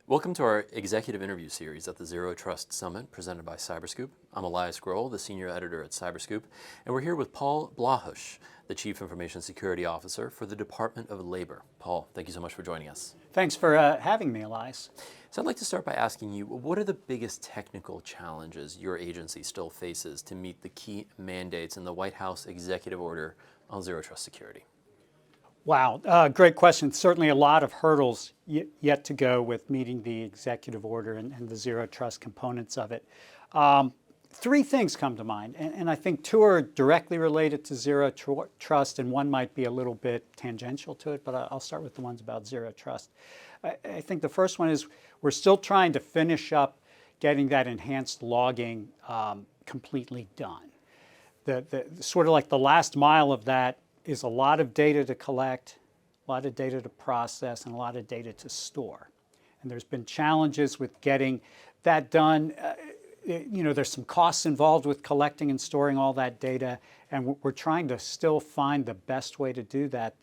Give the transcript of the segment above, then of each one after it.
Welcome to our executive interview series at the Zero Trust Summit presented by CyberScoop. I'm Elias Grohl, the senior editor at CyberScoop, and we're here with Paul Blahusch, the Chief Information Security Officer for the Department of Labor. Paul, thank you so much for joining us. Thanks for having me, Elias. So I'd like to start by asking you, what are the biggest technical challenges your agency still faces to meet the key mandates in the White House executive order on Zero Trust security? Wow, great question. Certainly a lot of hurdles yet to go with meeting the executive order and the Zero Trust components of it. Three things come to mind, and I think two are directly related to Zero Trust, and one might be a little bit tangential to it, but I'll start with the ones about Zero Trust. I think the first one is we're still trying to finish up getting that enhanced logging completely done. The sort of like the last mile of that is a lot of data to collect, a lot of data to process, and a lot of data to store. And there's been challenges with getting that done. There's some costs involved with collecting and storing all that data, and we're trying to still find the best way to do that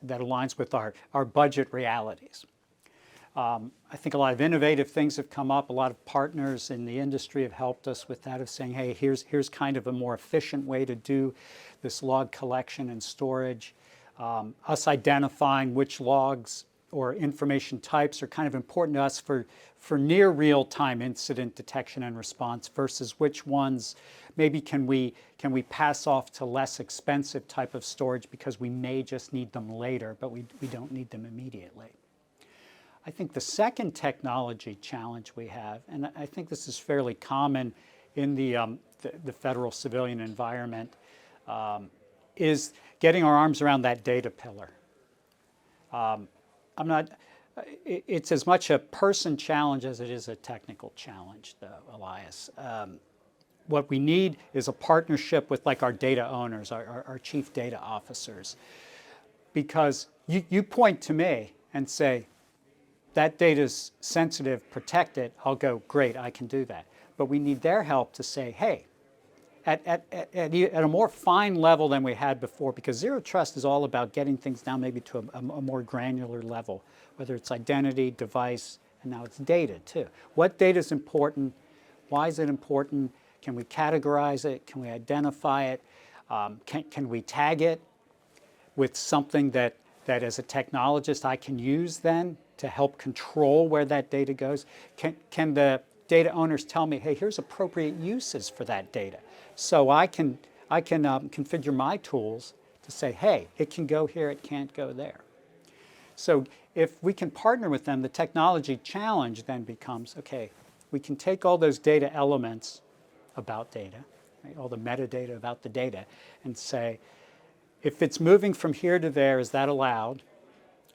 aligns with our budget realities. I think a lot of innovative things have come up. A lot of partners in the industry have helped us with that, of saying, hey, here's kind of a more efficient way to do this log collection and storage. Us identifying which logs or information types are kind of important to us for near real-time incident detection and response versus which ones maybe can we pass off to less expensive type of storage because we may just need them later, but we don't need them immediately. I think the second technology challenge we have, and I think this is fairly common in the federal civilian environment, is getting our arms around that data pillar. It's as much a person challenge as it is a technical challenge, though, Elias. What we need is a partnership with like our data owners, our chief data officers, because you point to me and say, that data is sensitive, protect it, I'll go, great, I can do that. But we need their help to say, hey, at a more fine level than we had before, because Zero Trust is all about getting things down maybe to a more granular level, whether it's identity, device, and now it's data too. What data is important? Why is it important? Can we categorize it? Can we identify it? Can we tag it with something that as a technologist I can use then to help control where that data goes? Can the data owners tell me, hey, here's appropriate uses for that data? So I can configure my tools to say, hey, it can go here, it can't go there. So if we can partner with them, the technology challenge then becomes, okay, we can take all those data elements about data, right, all the metadata about the data, and say, if it's moving from here to there, is that allowed?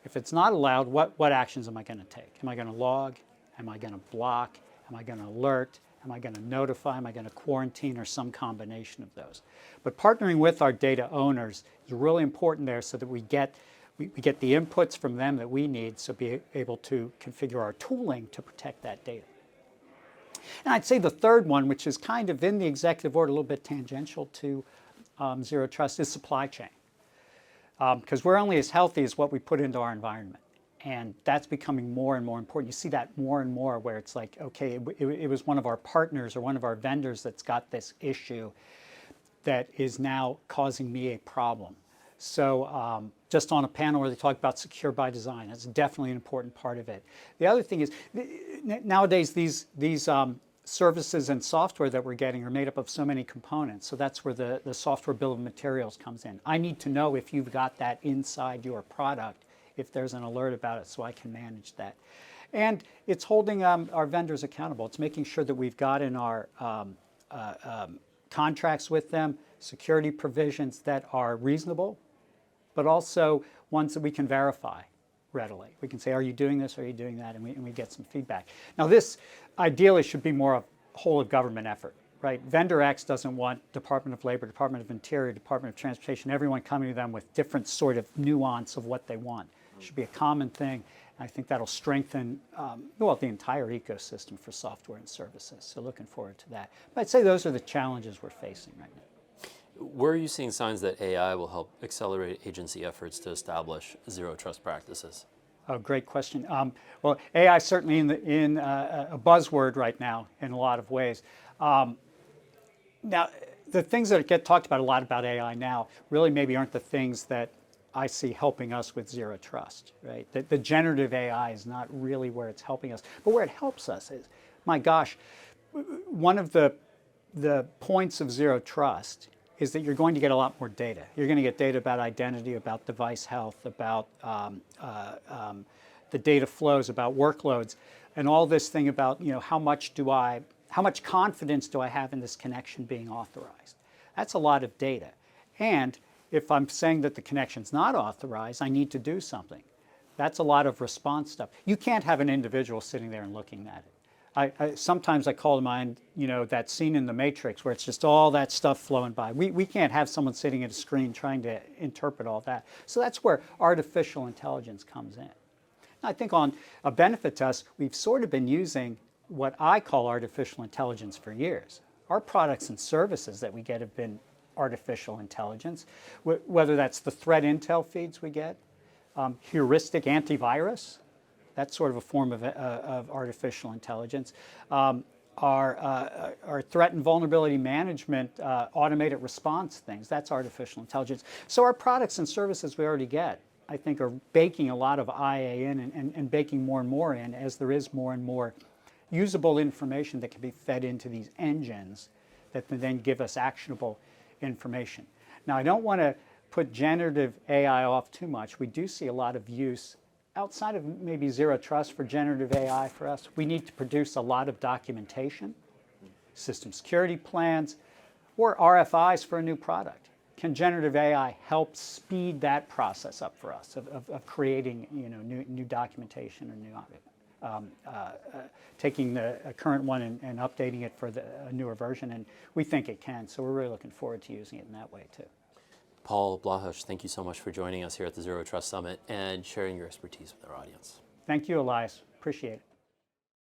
If it's not allowed, what actions am I going to take? Am I going to log? Am I going to block? Am I going to alert? Am I going to notify? Am I going to quarantine, or some combination of those? But partnering with our data owners is really important there, so that we get the inputs from them that we need, so be able to configure our tooling to protect that data. And I'd say the third one, which is kind of in the executive order, a little bit tangential to Zero Trust, is supply chain. Because we're only as healthy as what we put into our environment. And that's becoming more and more important. You see that more and more, where it's like, okay, it was one of our partners or one of our vendors that's got this issue that is now causing me a problem. So just on a panel where they talk about secure by design, that's definitely an important part of it. The other thing is, nowadays these services and software that we're getting are made up of so many components. So that's where the software bill of materials comes in. I need to know if you've got that inside your product, if there's an alert about it, so I can manage that. And it's holding our vendors accountable. It's making sure that we've got in our contracts with them security provisions that are reasonable, but also ones that we can verify readily. We can say, are you doing this, are you doing that, and we get some feedback. Now this ideally should be more of a whole of government effort, right? Vendor X doesn't want Department of Labor, Department of Interior, Department of Transportation, everyone coming to them with different sort of nuance of what they want. It should be a common thing. And I think that'll strengthen the entire ecosystem for software and services. So looking forward to that. But I'd say those are the challenges we're facing right now. Where are you seeing signs that AI will help accelerate agency efforts to establish Zero Trust practices? Oh, great question. Well, AI is certainly in a buzzword right now in a lot of ways. Now, the things that get talked about a lot about AI now really maybe aren't the things that I see helping us with zero trust, right? The generative AI is not really where it's helping us. But where it helps us is, my gosh, one of the points of zero trust is that you're going to get a lot more data. You're going to get data about identity, about device health, about the data flows, about workloads, and all this thing about how much confidence do I have in this connection being authorized? That's a lot of data. And if I'm saying that the connection's not authorized, I need to do something. That's a lot of response stuff. You can't have an individual sitting there and looking at it. Sometimes I call to mind, that scene in The Matrix where it's just all that stuff flowing by. We can't have someone sitting at a screen trying to interpret all that. So that's where artificial intelligence comes in. I think on a benefit to us, we've sort of been using what I call artificial intelligence for years. Our products and services that we get have been artificial intelligence, whether that's the threat intel feeds we get, heuristic antivirus, that's sort of a form of artificial intelligence. Our threat and vulnerability management, automated response things, that's artificial intelligence. So our products and services we already get, I think, are baking a lot of IA in and baking more and more in as there is more and more usable information that can be fed into these engines that can then give us actionable information. Now, I don't want to put generative AI off too much. We do see a lot of use outside of maybe zero trust for generative AI for us. We need to produce a lot of documentation, system security plans, or RFIs for a new product. Can generative AI help speed that process up for us of creating new documentation or new taking the current one and updating it for a newer version? And we think it can, so we're really looking forward to using it in that way too. Paul Blahusch, thank you so much for joining us here at the Zero Trust Summit and sharing your expertise with our audience. Thank you, Elias. Appreciate it.